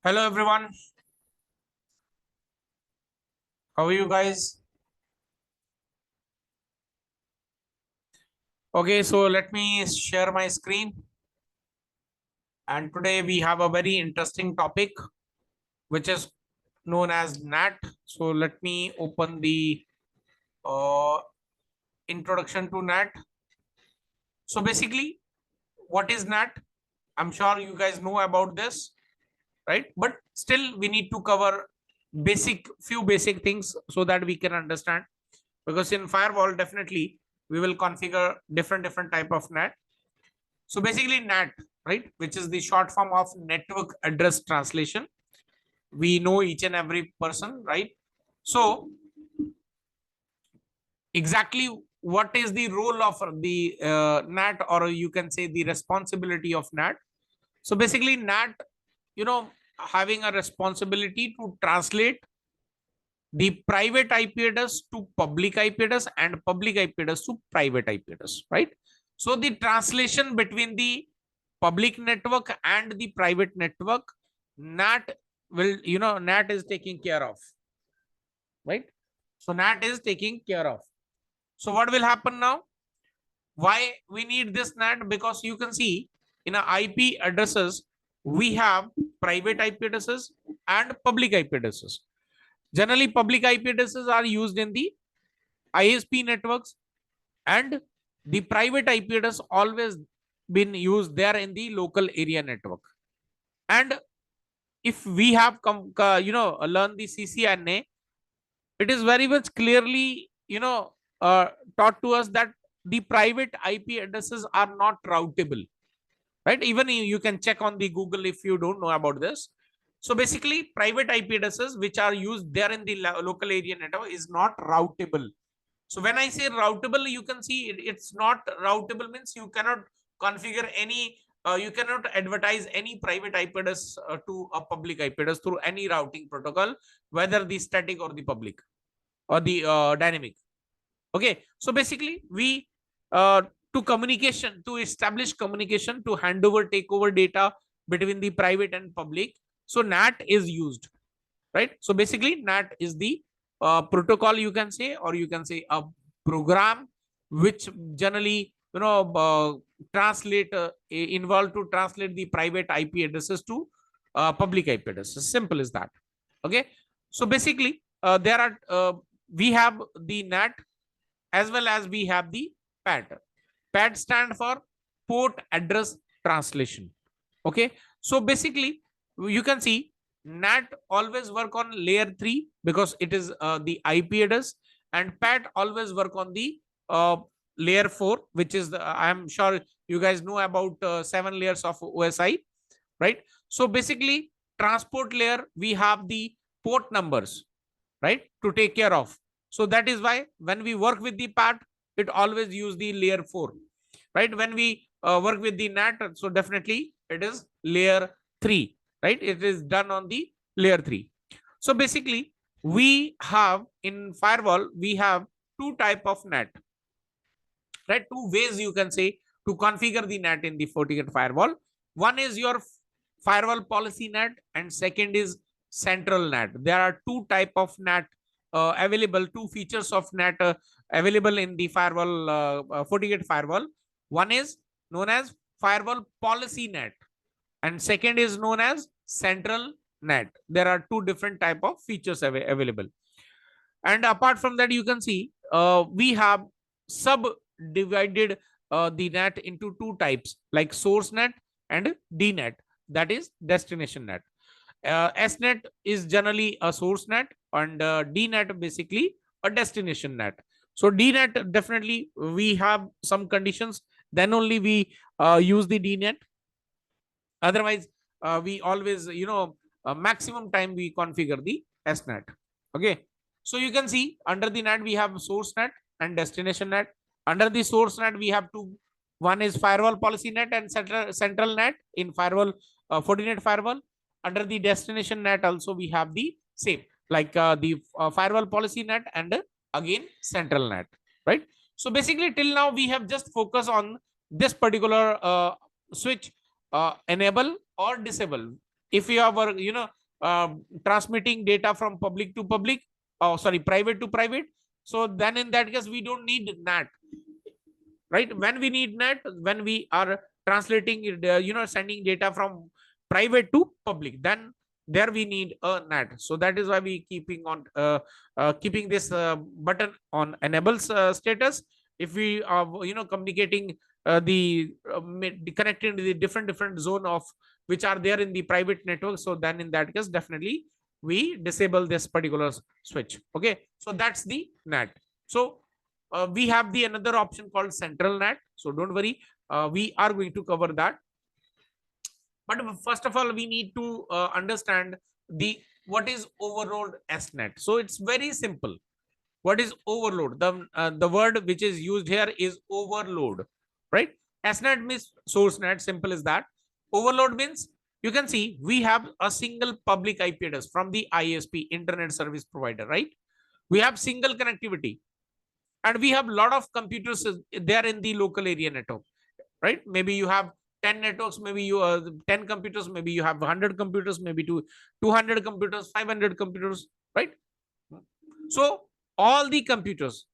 Hello everyone. How are you guys? Okay, so let me share my screen. And today we have a very interesting topic, which is known as NAT. So let me open the uh, introduction to NAT. So basically, what is NAT? I'm sure you guys know about this, right? But still, we need to cover few basic things so that we can understand. Because in firewall, definitely we will configure different type of NAT. So basically NAT, right, which is the short form of network address translation. We know each and every person, right? So exactly what is the role of the NAT, or you can say the responsibility of NAT? So basically NAT, you know, having a responsibility to translate the private IP address to public IP address and public IP address to private IP address, right? So the translation between the public network and the private network, NAT will, NAT is taking care of, right? So NAT is taking care of. So what will happen now? Why we need this NAT? Because you can see in a IP addresses, we have private IP addresses and public IP addresses. Generally, public IP addresses are used in the ISP networks, and the private IP address always been used there in the local area network. And if we have learn the CCNA, it is very much clearly taught to us that the private IP addresses are not routable, right? Even you can check on the Google if you don't know about this. So basically, private IP addresses which are used there in the local area network is not routable. So when I say routable, you can see it's not routable means you cannot configure any, you cannot advertise any private IP address to a public IP address through any routing protocol, whether the static or the public or the dynamic. Okay, so basically we to establish communication, to hand over, take over data between the private and public. So NAT is used, right? So basically NAT is the protocol, you can say, or you can say a program which generally translate involved to translate the private IP addresses to public IP addresses. Simple as that. Okay, so basically there are we have the NAT as well as we have the PAT. PAT stand for port address translation. Okay, so basically you can see NAT always work on layer 3 because it is the IP address, and PAT always work on the layer 4, which is the, I am sure you guys know about 7 layers of OSI, right? So basically transport layer, we have the port numbers, right, to take care of. So that is why when we work with the PAT, it always use the layer 4, right? When we work with the NAT, so definitely it is layer 3, right? It is done on the layer 3. So basically we have in firewall, we have two type of NAT, right? Two ways you can say to configure the NAT in the FortiGate firewall. One is your firewall policy NAT, and second is central NAT. There are two type of NAT available, two features of NAT available in the firewall, FortiGate firewall. One is known as firewall policy NAT, and second is known as central NAT. There are two different type of features available. And apart from that, you can see we have subdivided the NAT into two types, like source NAT and DNAT, that is destination NAT. SNAT is generally a source NAT, and DNAT basically a destination NAT. So DNAT, definitely we have some conditions, then only we use the DNAT. Otherwise, we always, maximum time we configure the SNAT. Okay, so you can see under the NAT we have source NAT and destination NAT. Under the source NAT we have two. One is firewall policy NAT and central NAT in firewall, Fortinet firewall. Under the destination NAT also we have the same, like the firewall policy NAT and again central NAT, right? So basically till now we have just focused on this particular switch, enable or disable. If you are transmitting data from public to public, oh sorry, private to private, so then in that case we don't need NAT, right? When we need NAT, when we are translating it, sending data from private to public, then there we need a NAT. So that is why we keeping this button on enable status. If we are communicating connecting to the different zone of which are there in the private network, so then in that case definitely we disable this particular switch. Okay, so that's the NAT. So we have the another option called central NAT. So don't worry, we are going to cover that. But first of all, we need to understand the what is overload SNAT. So it's very simple. What is overload? The word which is used here is overload, right? SNAT means source NAT. Simple as that. Overload means you can see we have a single public IP address from the ISP, Internet Service Provider, right? We have single connectivity, and we have a lot of computers there in the local area network, right? Maybe you have 10 networks, maybe you 10 computers, maybe you have 100 computers, maybe 200 computers, 500 computers, right? So all the computers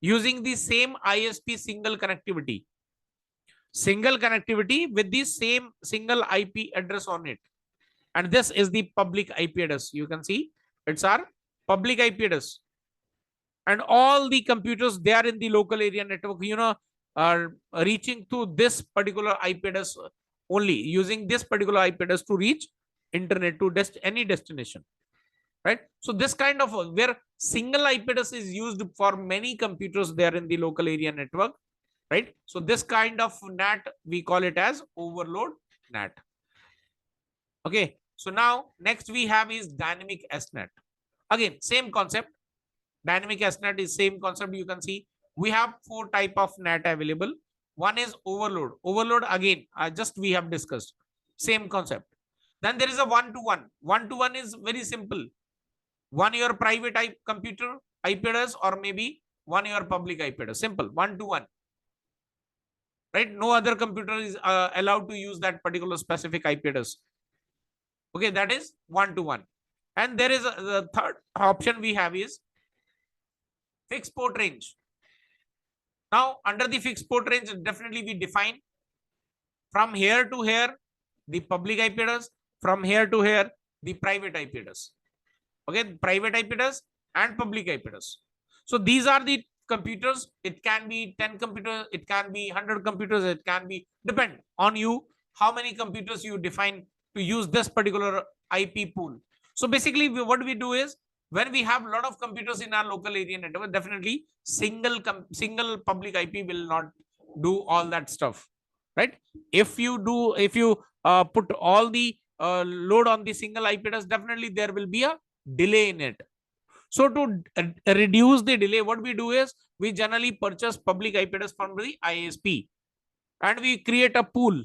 using the same ISP single connectivity with the same single IP address on it, and this is the public IP address. You can see it's our public IP address, and all the computers they are in the local area network, are reaching to this particular IP address only, using this particular IP address to reach internet to any destination, right? So this kind of where single IP address is used for many computers there in the local area network, right? So this kind of NAT we call it as overload NAT. Okay, so now next we have is dynamic SNAT. Again, same concept. Dynamic SNAT is same concept. You can see we have 4 type of NAT available. One is overload. Overload again, just we have discussed. Same concept. Then there is a one-to-one. One-to-one is very simple. One your private computer IP address, or maybe one your public IP address. Simple. One-to-one. Right? No other computer is allowed to use that particular specific IP address. Okay, that is one-to-one. And there is the third option we have is fixed port range. Now, under the fixed port range, definitely we define from here to here the public IP address, from here to here the private IP address. Okay, private IP address and public IP address. So these are the computers. It can be 10 computers, it can be 100 computers, it can be depend on you how many computers you define to use this particular IP pool. So basically, what we do is, when we have a lot of computers in our local area network, definitely single public IP will not do all that stuff, right? If you put all the load on the single IP address, definitely there will be a delay in it. So to reduce the delay, what we do is we generally purchase public IP address from the ISP, and we create a pool.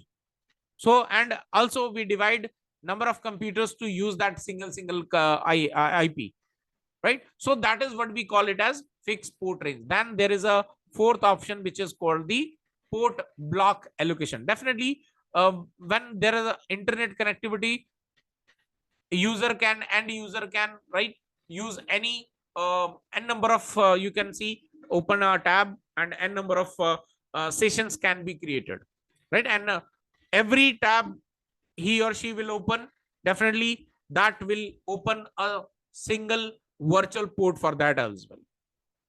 So, and also we divide number of computers to use that single IP, right? So that is what we call it as fixed port range. Then there is a fourth option which is called the port block allocation. Definitely, when there is a internet connectivity, end user can right use any n number of you can see open a tab, and n number of sessions can be created, right? And every tab he or she will open, definitely that will open a single virtual port for that as well.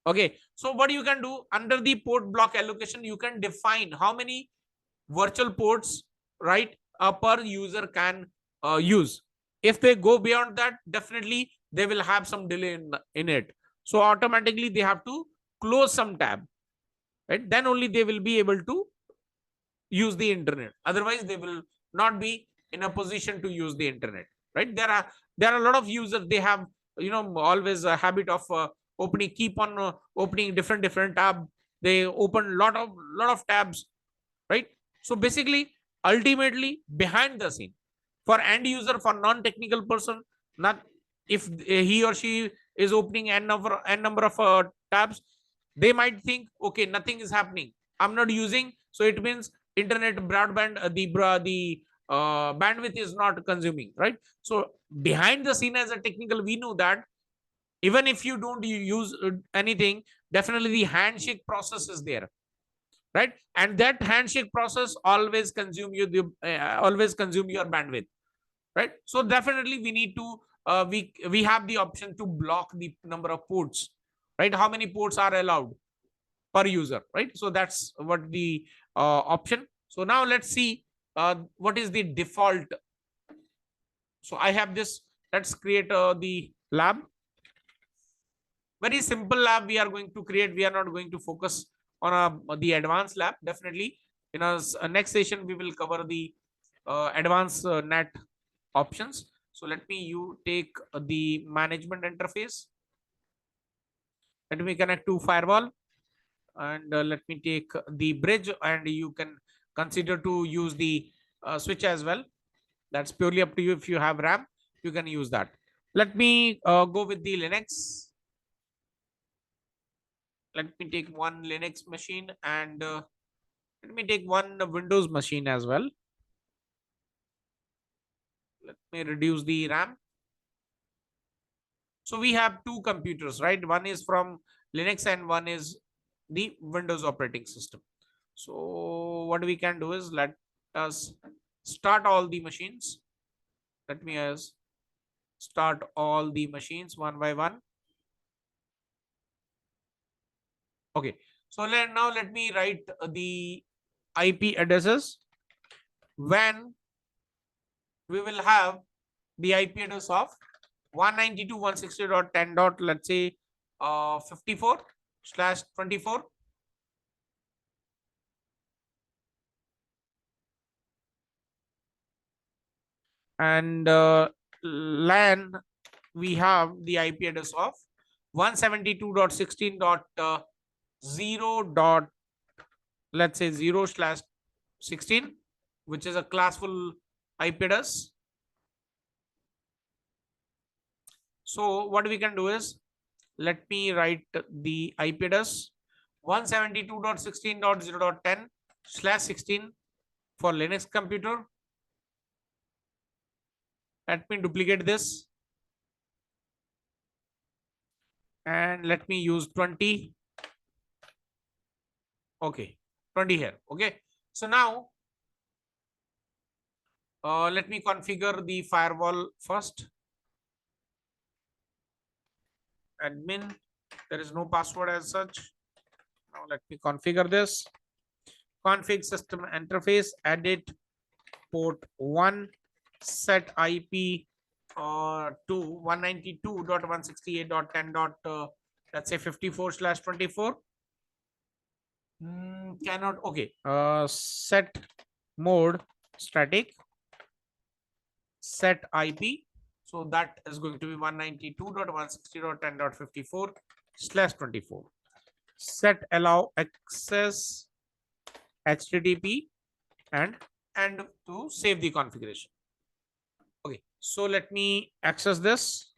Okay, so what you can do under the port block allocation, you can define how many virtual ports, right, per user can use. If they go beyond that, definitely they will have some delay in it. So automatically they have to close some tab, right? Then only they will be able to use the internet. Otherwise, they will not be in a position to use the internet, right? There are a lot of users. They have always a habit of keep on opening different tab. They open lot of tabs, right? So basically, ultimately, behind the scene, for end user, for non-technical person, not if he or she is opening n number of tabs, they might think, okay, nothing is happening. I'm not using, so it means internet broadband, the bandwidth is not consuming, right? So behind the scene as a technical, we know that even if you don't use anything, definitely the handshake process is there, right? And that handshake process always consume you the always consume your bandwidth, right? So definitely we need to we have the option to block the number of ports, right? How many ports are allowed per user, right? So that's what the option. So now let's see what is the default. So I have this. Let's create the lab. Very simple lab we are going to create. We are not going to focus on the advanced lab. Definitely in our next session we will cover the advanced NAT options. So let me you take the management interface. Let me connect to firewall, and let me take the bridge, and you can consider to use the switch as well. That's purely up to you. If you have RAM, you can use that. Let me go with the Linux. Let me take one Linux machine, and let me take one Windows machine as well. Let me reduce the RAM. So we have two computers, right? One is from Linux and one is the Windows operating system. So what we can do is let us start all the machines. Let me start all the machines one by one. Okay. So now let me write the IP addresses when we will have the IP address of 192.168.10. Let's say 54/24, and LAN we have the IP address of 172.16.0. Let's say 0/16, which is a classful IP address. So what we can do is, let me write the IP address 172.16.0.10/16 for Linux computer. Let me duplicate this, and let me use 20. Okay, 20 here. Okay. So now let me configure the firewall first. Admin, there is no password as such. Now let me configure this. Config system interface, edit port 1, set IP to 192.168.10. Let's say 54/24. Cannot. Okay. Set mode static, set IP. So that is going to be 192.160.10.54/24. Set allow access HTTP, and to save the configuration. Okay, so let me access this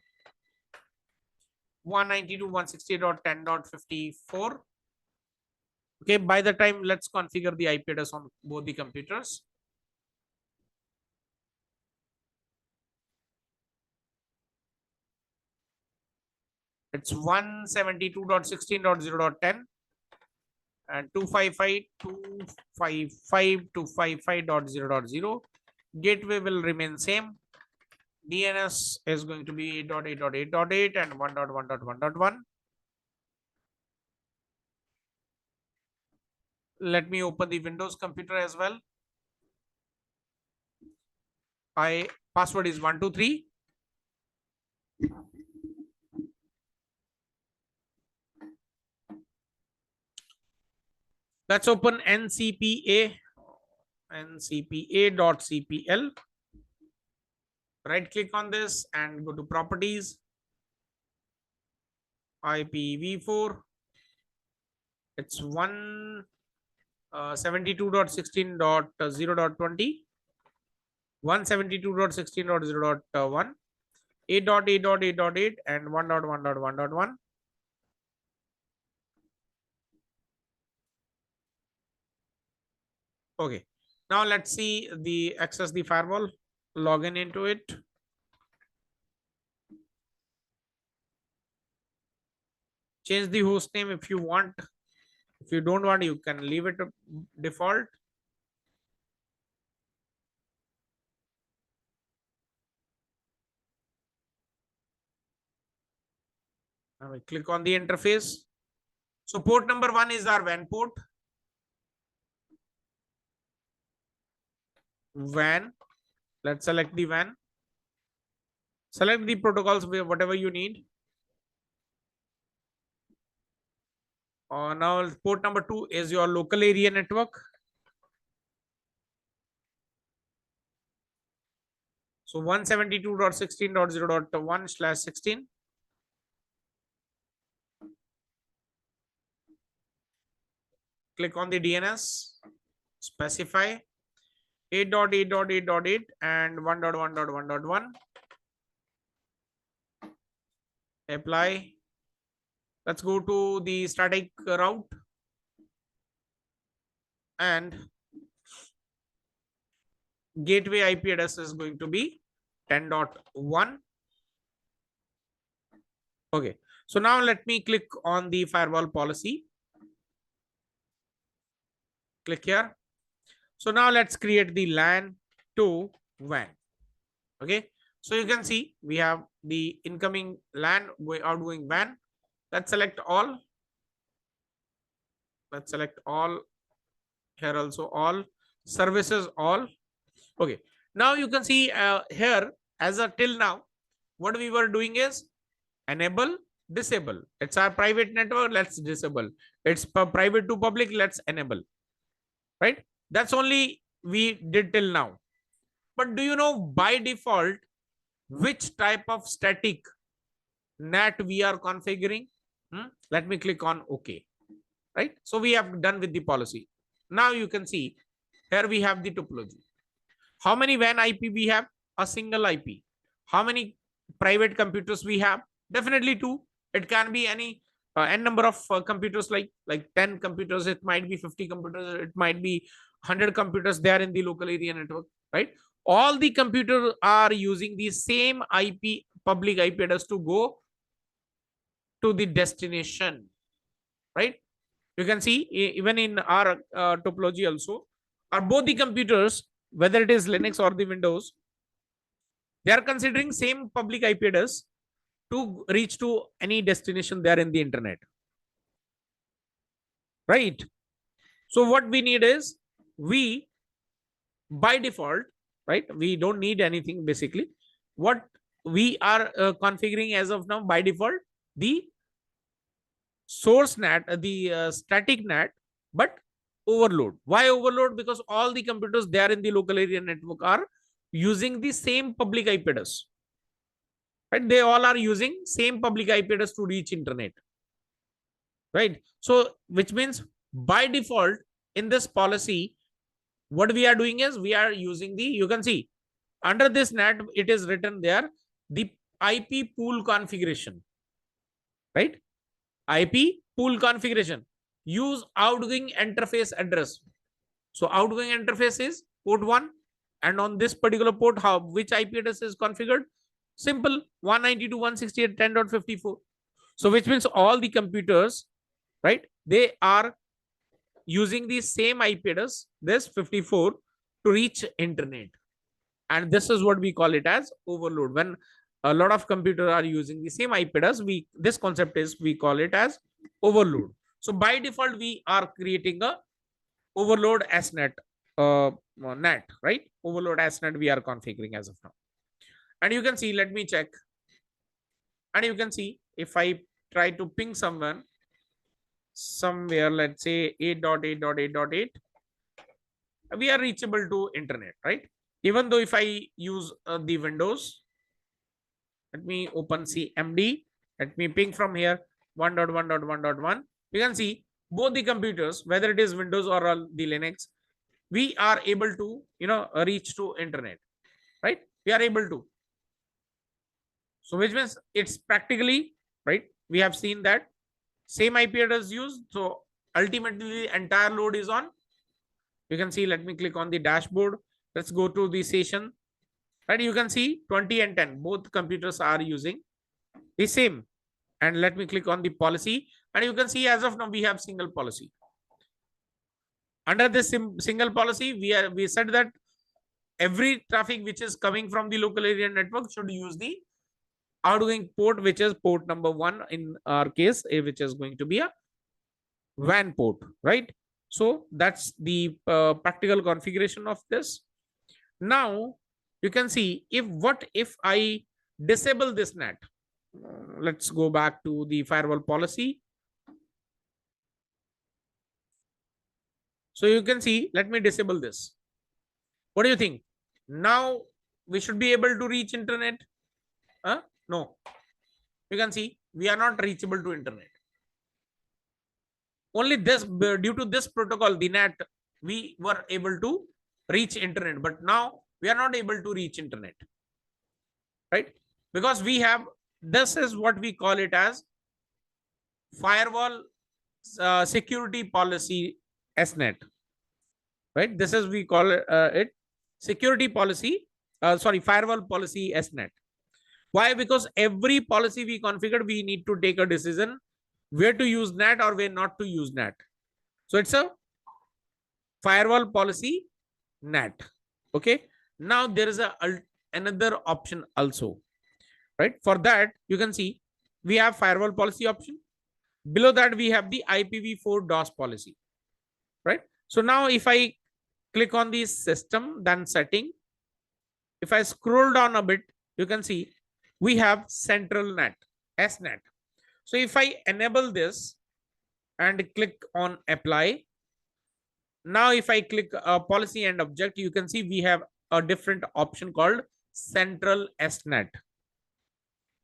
192.168.10.54. Okay, by the time, let's configure the IP address on both the computers. It's 172.16.0.10 and 255.255.255.0.0. Gateway will remain same. DNS is going to be 8.8.8.8 and 1.1.1.1. Let me open the Windows computer as well. Password is 123. Let's open ncpa.cpl. Right click on this and go to properties, IPv4. It's 172.16.0.20, 172.16.0.1, 8.8.8.8 and 1.1.1.1. Okay, Now let's see the access the firewall, login into it. Change the host name if you want. If you don't want, you can leave it default. Now we click on the interface. So port number 1 is our WAN port. WAN. Let's select the WAN. Select the protocols, whatever you need. Now port number 2 is your local area network. So 172.16.0.1/16. Click on the DNS. Specify 8.8.8.8 and 1.1.1.1. Apply. Let's go to the static route and gateway IP address is going to be 10.1. Okay. So now let me click on the firewall policy. Click here. So now let's create the LAN to WAN. Okay. So you can see we have the incoming LAN, outgoing WAN. Let's select all. Let's select all. Here also all. Services all. Okay. Now you can see here as a till now, what we were doing is enable, disable. It's our private network. Let's disable. It's private to public. Let's enable. Right? That's only we did till now. But do you know by default which type of static NAT we are configuring? Let me click on OK. Right? So we have done with the policy. Now you can see here we have the topology. How many WAN IP we have? A single IP. How many private computers we have? Definitely 2. It can be any n number of computers, like 10 computers. It might be 50 computers. It might be 100 computers there in the local area network. Right? All the computers are using the same IP, public IP address to go to the destination. Right? You can see even in our topology also, are both the computers, whether it is Linux or the Windows, they are considering same public IP address to reach to any destination there in the internet. Right? So what we need is, we by default, right, we don't need anything basically. What we are configuring as of now by default, the source NAT, the static NAT, but overload. Why overload? Because all the computers there in the local area network are using the same public IP address. Right? They all are using same public IP address to reach internet. Right? So which means by default in this policy, what we are doing is we are using the, you can see under this NAT, it is written there, the IP pool configuration. Right? IP pool configuration. Use outgoing interface address. So outgoing interface is port 1, and on this particular port, which IP address is configured? Simple, 192.168.10.54. So which means all the computers, right, they are using the same IP address, this 54, to reach internet. And this is what we call it as overload. When a lot of computers are using the same IP address, this concept is, we call it as overload. So by default, we are creating a overload SNAT, NAT, right? Overload SNAT we are configuring as of now. And you can see, let me check. And you can see if I try to ping someone somewhere, let's say 8.8.8.8, we are reachable to internet, right? Even though if I use the Windows, let me open CMD, let me ping from here 1.1.1.1. You can see both the computers, whether it is Windows or the Linux, we are able to, reach to internet, right? We are able to. So which means it's practically, right, we have seen that same IP address used. So ultimately the entire load is on You can see, let me click on the dashboard. Let's go to the session. Right, you can see 20 and 10, both computers are using the same. And let me click on the policy, and you can see as of now we have single policy. Under this single policy, we said that every traffic which is coming from the local area network should use the outgoing port, which is port number 1 in our case, which is going to be a WAN port, right? So that's the practical configuration of this. Now you can see, if I disable this NAT. Let's go back to the firewall policy. So you can see, let me disable this. What do you think? Now we should be able to reach internet. No, you can see we are not reachable to internet. Only this, due to this protocol, the NAT, we were able to reach internet, but now we are not able to reach internet, right? Because we have, this is what we call it as firewall security policy SNET, right? This is, we call it security policy, firewall policy SNET. Why? Because every policy we configured, we need to take a decision where to use NAT or where not to use NAT. So it's a firewall policy NAT. Okay. Now there is another option also, right? For that, you can see we have firewall policy option. Below that, we have the IPv4 DOS policy, right? So now if I click on the system, then setting, if I scroll down a bit, you can see we have central NAT, SNAT. So if I enable this and click on apply, now if I click policy and object, you can see we have a different option called central SNAT.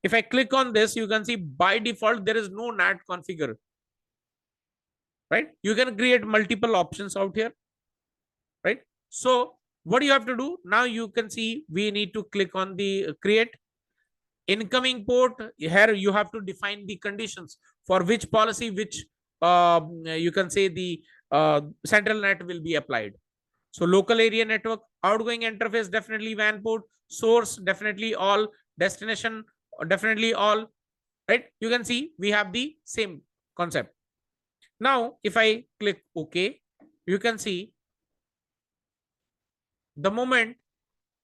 If I click on this, you can see by default there is no NAT configure, right? You can create multiple options out here, right? So what you have to do now, you can see we need to click on the create incoming port. Here you have to define the conditions for which policy, which you can say the central NAT will be applied. So local area network, outgoing interface, definitely WAN port, source, definitely all, destination, definitely all, right? You can see we have the same concept. Now, if I click OK, you can see the moment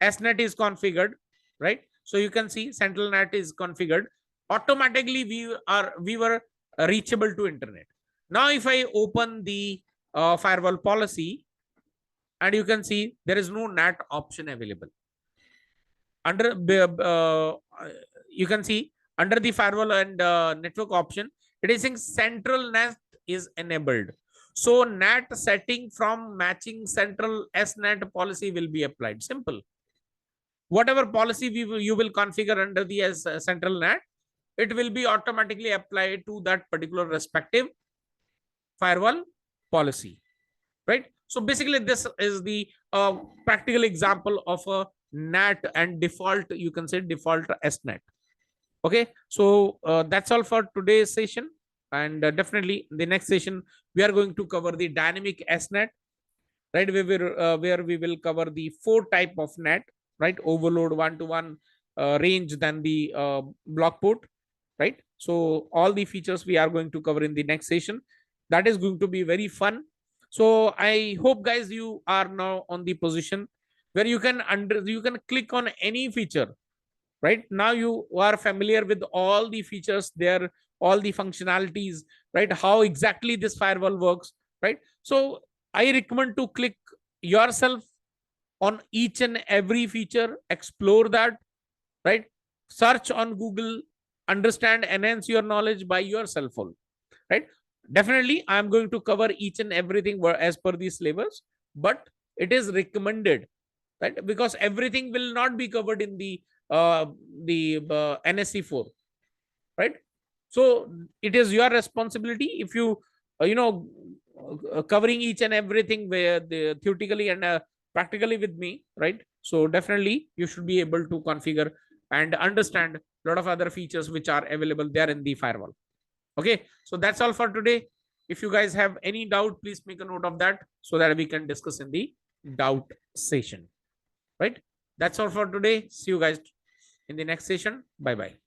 SNAT is configured, right? So you can see central NAT is configured. Automatically, we were reachable to internet. Now, if I open the firewall policy, and you can see there is no NAT option available. Under you can see under the firewall and network option, it is saying central NAT is enabled. So NAT setting from matching central SNAT policy will be applied. Simple. Whatever policy you will configure under the central NAT, it will be automatically applied to that particular respective firewall policy, right? So basically, this is the practical example of a NAT and default, you can say default SNAT. Okay, so that's all for today's session. And definitely the next session, we are going to cover the dynamic SNAT, right? Where we will cover the 4 type of NAT, right? Overload, one-to-one, range, then the block port, right? So all the features we are going to cover in the next session. That is going to be very fun. So I hope, guys, you are now on the position where you can click on any feature, right? Now you are familiar with all the features there, all the functionalities, right? How exactly this firewall works, right? So I recommend to click yourself on each and every feature, explore that, right? Search on Google, understand, enhance your knowledge by yourself, right? Definitely, I'm going to cover each and everything as per the syllabus, but it is recommended, right? Because everything will not be covered in the NSC4, right? So it is your responsibility. If you covering each and everything where the theoretically and practically with me, right? So definitely you should be able to configure and understand a lot of other features which are available there in the firewall. Okay, so that's all for today. If you guys have any doubt, please make a note of that so that we can discuss in the doubt session. Right? That's all for today. See you guys in the next session. Bye bye.